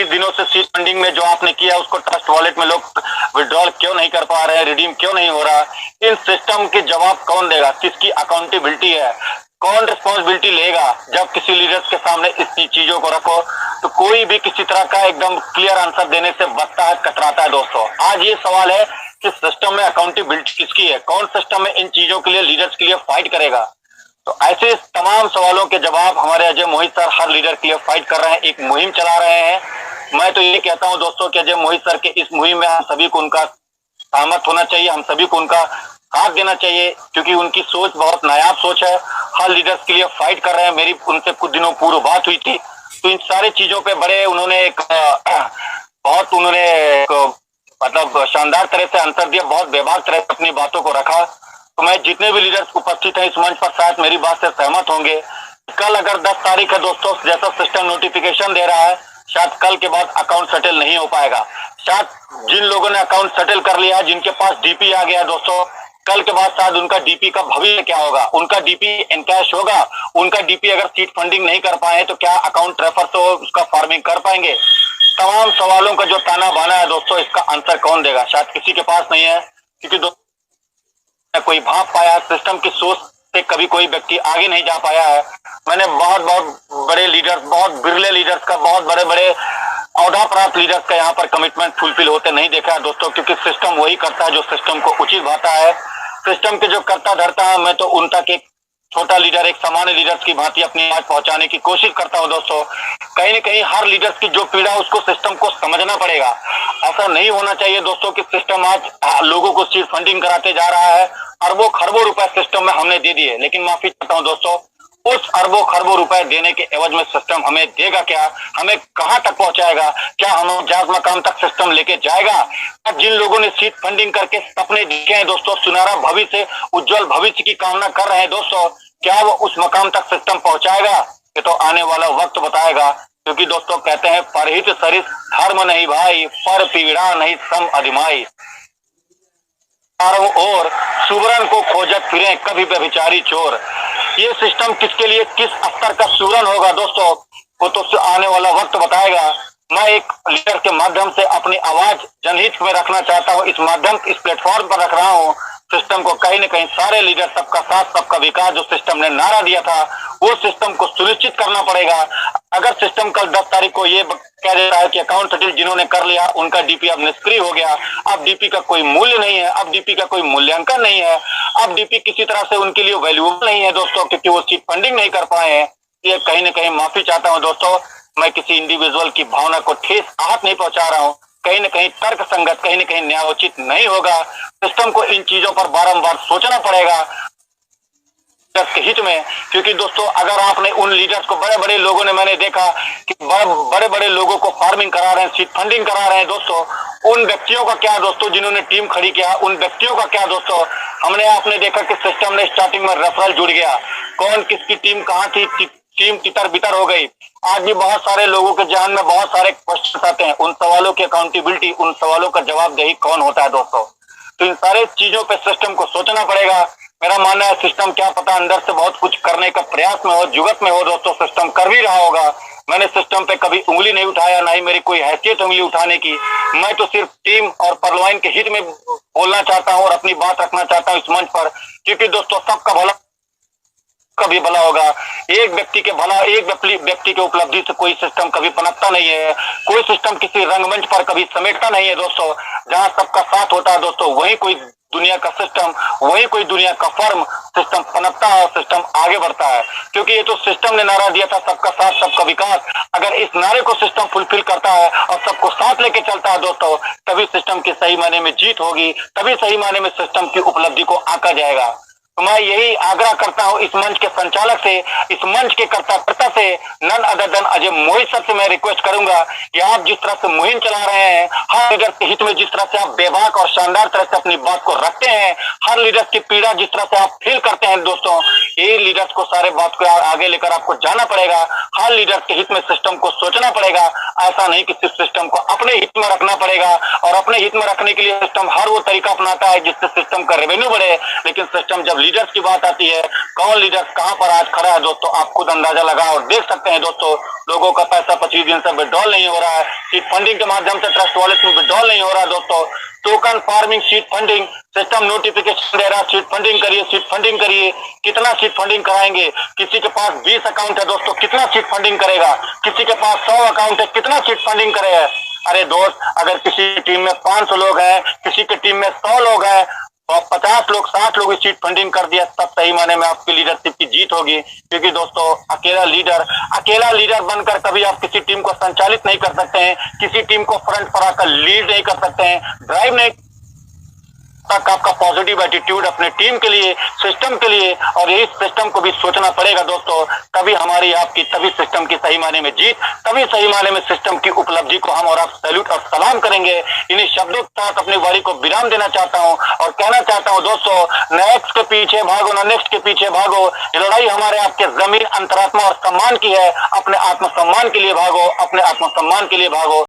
20 दिनों से seed funding में जो आपने किया उसको ट्रस्ट वॉलेट में लोग विड्रॉल क्यों नहीं कर पा रहे हैं, रिडीम क्यों नहीं हो रहा, इन सिस्टम के जवाब कौन देगा, किसकी अकाउंटेबिलिटी है, कौन रिस्पॉन्सिबिलिटी लेगा। जब किसी लीडर्स के सामने इस चीजों को रखो तो कोई भी किसी तरह का एकदम क्लियर आंसर देने से बचता है, कतराता है। दोस्तों आज ये सवाल है कि सिस्टम में अकाउंटेबिलिटी किसकी है, कौन सिस्टम में इन चीजों के लिए, लीडर्स के लिए फाइट करेगा। तो ऐसे तमाम सवालों के जवाब हमारे अजय मोहित सर हर लीडर के लिए फाइट कर रहे हैं, एक मुहिम चला रहे हैं। मैं तो ये कहता हूं दोस्तों कि अजय मोहित सर के इस मुहिम में हम सभी को उनका सहमत होना चाहिए, हम सभी को उनका साथ देना चाहिए, क्योंकि उनकी सोच बहुत नायाब सोच है, हर लीडर्स के लिए फाइट कर रहे हैं। मेरी उनसे कुछ दिनों पूर्व बात हुई थी, तो इन सारे चीजों पे बड़े उन्होंने बहुत उन्होंने मतलब शानदार तरह से आंसर दिया, बहुत बेबाक तरह से अपनी बातों को रखा। तो मैं जितने भी लीडर्स उपस्थित हैं इस मंच पर शायद मेरी बात से सहमत होंगे। कल अगर 10 तारीख है दोस्तों, जैसा सिस्टम नोटिफिकेशन दे रहा है, शायद कल के बाद अकाउंट सेटल नहीं हो पाएगा। शायद जिन लोगों ने अकाउंट सेटल कर लिया है, जिनके पास डीपी आ गया दोस्तों, कल के बाद शायद उनका डीपी का भविष्य क्या होगा, उनका डीपी एनकैश होगा, उनका डीपी अगर सीट फंडिंग नहीं कर पाए तो क्या अकाउंट रेफर तो उसका फार्मिंग कर पाएंगे। तमाम सवालों का जो ताना बाना है दोस्तों, इसका आंसर कौन देगा, शायद किसी के पास नहीं है, क्योंकि कोई भाप पाया, सिस्टम की सोच से कभी कोई व्यक्ति आगे नहीं जा पाया है। मैंने बहुत बहुत बड़े लीडर्स, बहुत बिरले लीडर्स का, बहुत बड़े बड़े औहदा प्राप्त लीडर्स का यहाँ पर कमिटमेंट फुलफिल होते नहीं देखा है दोस्तों, क्योंकि सिस्टम वही करता है जो सिस्टम को उचित भाता है। सिस्टम के जो करता धरता है, मैं तो उन तक एक छोटा लीडर, एक सामान्य लीडर्स की भांति अपनी बात पहुंचाने की कोशिश करता हूं दोस्तों। कहीं न कहीं हर लीडर्स की जो पीड़ा उसको सिस्टम को समझना पड़ेगा। ऐसा नहीं होना चाहिए दोस्तों कि सिस्टम आज लोगों को सीट फंडिंग कराते जा रहा है, अरबों खरबों रुपए सिस्टम में हमने दे दिए, लेकिन माफी चाहता हूं दोस्तों, उस अरबों खरबों रुपए देने के एवज में सिस्टम हमें देगा क्या, हमें कहां तक पहुंचाएगा, क्या हम जायज मकाम तक सिस्टम लेके जाएगा। जिन लोगों ने सीट फंडिंग करके सपने देखे हैं दोस्तों, सुनहरा भविष्य, उज्जवल भविष्य की कामना कर रहे हैं दोस्तों, क्या वो उस मकाम तक सिस्टम पहुंचाएगा, ये तो आने वाला वक्त बताएगा। क्योंकि दोस्तों कहते हैं परहित सरिस धर्म नहीं भाई, पर पीड़ा नहीं सम अधिमाई, चारों ओर सुवर्ण को खोजत फिरे कभी व्यभिचारी चोर। ये सिस्टम किसके लिए, किस स्तर का सुवर्ण होगा दोस्तों, वो तो आने वाला वक्त बताएगा। मैं एक लीडर के माध्यम से अपनी आवाज जनहित में रखना चाहता हूँ, इस माध्यम, इस प्लेटफॉर्म पर रख रहा हूँ। सिस्टम को कहीं न कहीं सारे लीडर, सबका साथ सबका विकास, जो सिस्टम ने नारा दिया था, वो सिस्टम को सुनिश्चित करना पड़ेगा। अगर सिस्टम कल 10 तारीख को ये कह देता है कि अकाउंट सेटल जिन्होंने कर लिया उनका डीपी अब निष्क्रिय हो गया, अब डीपी का कोई मूल्य नहीं है, अब डीपी का कोई मूल्यांकन नहीं है, अब डीपी किसी तरह से उनके लिए वैल्यूएबल नहीं है दोस्तों, क्योंकि वो सीट फंडिंग नहीं कर पाए हैं, ये कहीं न कहीं माफी चाहता हूं दोस्तों, मैं किसी इंडिविजुअल की भावना को ठेस आहत नहीं पहुंचा रहा हूं, कहीं न कहीं तर्क संगत, कहीं न कहीं न्यायोचित नहीं होगा। सिस्टम को इन चीजों पर बारंबार सोचना पड़ेगा के हित में, क्योंकि दोस्तों अगर आपने उन लीडर्स को, बड़े बड़े लोगों ने, मैंने देखा कि बड़े बड़े लोगों को फार्मिंग करा रहे हैं, सीट फंडिंग करा रहे हैं दोस्तों, उन व्यक्तियों का क्या दोस्तों जिन्होंने टीम खड़ी किया, उन व्यक्तियों का क्या दोस्तों। हमने आपने देखा कि सिस्टम ने स्टार्टिंग में रेफरल जुड़ गया, कौन किसकी टीम कहाँ थी, टीम तितर बितर हो गई। आज भी बहुत सारे लोगों के जहन में बहुत सारे क्वेश्चन आते हैं, उन सवालों की अकाउंटेबिलिटी, उन सवालों का जवाबदेही कौन होता है दोस्तों। तो इन सारे चीजों पे सिस्टम को सोचना पड़ेगा। मेरा मानना है सिस्टम क्या पता अंदर से बहुत कुछ करने का प्रयास में हो, जुगत में हो दोस्तों, सिस्टम कर भी रहा होगा। मैंने सिस्टम पे कभी उंगली नहीं उठाया, ना ही मेरी कोई हैसियत उंगली उठाने की। मैं तो सिर्फ टीम और परलवाइन के हित में बोलना चाहता हूँ और अपनी बात रखना चाहता हूँ इस मंच पर, क्योंकि दोस्तों सबका भला कभी भला होगा। एक व्यक्ति के भला, एक व्यक्ति के उपलब्धि से कोई सिस्टम कभी पनपता नहीं है, कोई सिस्टम किसी रंगमंच पर कभी समेटता नहीं है दोस्तों। जहां सबका साथ होता है दोस्तों, वही कोई दुनिया का सिस्टम, वही कोई दुनिया का फर्म सिस्टम पनपता है और सिस्टम आगे बढ़ता है। क्योंकि ये तो सिस्टम ने नारा दिया था, सबका साथ सबका विकास। अगर इस नारे को सिस्टम फुलफिल करता है और सबको साथ लेके चलता है दोस्तों, तभी सिस्टम की सही मायने में जीत होगी, तभी सही मायने में सिस्टम की उपलब्धि को आंका जाएगा। तो मैं यही आग्रह करता हूं इस मंच के संचालक से, इस मंच के कर्ता से, नन अदर देन अजय मोहित सर से मैं रिक्वेस्ट करूंगा कि आप जिस तरह से मुहिम चला रहे हैं, हर लीडर के हित में जिस तरह से आप बेबाक और शानदार तरह से अपनी बात को रखते हैं, हर लीडर की पीड़ा जिस तरह से आप फील करते हैं दोस्तों, ये लीडर्स को सारे बात को आगे लेकर आपको जाना पड़ेगा। हर लीडर के हित में सिस्टम को सोचना पड़ेगा। ऐसा नहीं कि सिस्टम को अपने हित में रखना पड़ेगा, और अपने हित में रखने के लिए सिस्टम हर वो तरीका अपनाता है जिससे सिस्टम का रेवेन्यू बढ़े, लेकिन सिस्टम जब लीडर्स की बात आती है, कौन लीडर कहां पर आज खड़ा है दोस्तों, आप खुद अंदाजा लगा और देख सकते हैं दोस्तों। लोगों का पैसा 25 दिन से विड्रॉल नहीं हो रहा है, सीट फंडिंग के माध्यम से ट्रस्ट वॉलेट में विड्रॉल नहीं हो रहा है दोस्तों। Token farming, seed funding, system notification दे रहा, सीट फंडिंग करिए, सीट फंडिंग करिए। कितना सीट फंडिंग कराएंगे? किसी के पास 20 अकाउंट है दोस्तों, कितना सीट फंडिंग करेगा? किसी के पास 100 अकाउंट है, कितना सीट फंडिंग करेगा? अरे दोस्त, अगर किसी टीम में 500 लोग हैं, किसी की टीम में 100 लोग हैं, और 50 लोग 60 लोग सीट फंडिंग कर दिया, तब सही माने में आपकी लीडरशिप की जीत होगी। क्योंकि दोस्तों, अकेला लीडर बनकर कभी आप किसी टीम को संचालित नहीं कर सकते हैं, किसी टीम को फ्रंट पर आकर लीड नहीं कर सकते हैं, ड्राइव नहीं तक आपका पॉजिटिव एटीट्यूड अपने टीम के लिए, सिस्टम के लिए, और यही सिस्टम को भी सोचना पड़ेगा दोस्तों। तभी हमारी आपकी, तभी सिस्टम की सही माने में जीत, तभी सही माने में सिस्टम की उपलब्धि को हम और आप सैल्यूट और सलाम करेंगे। इन्हीं शब्दों के साथ अपनी वारी को विराम देना चाहता हूं और कहना चाहता हूं दोस्तों, नेक्स्ट के पीछे भागो ना नेक्स्ट के पीछे भागो। ये लड़ाई हमारे आपके जमीन, अंतरात्मा और सम्मान की है। अपने आत्मसम्मान के लिए भागो, अपने आत्मसम्मान के लिए भागो।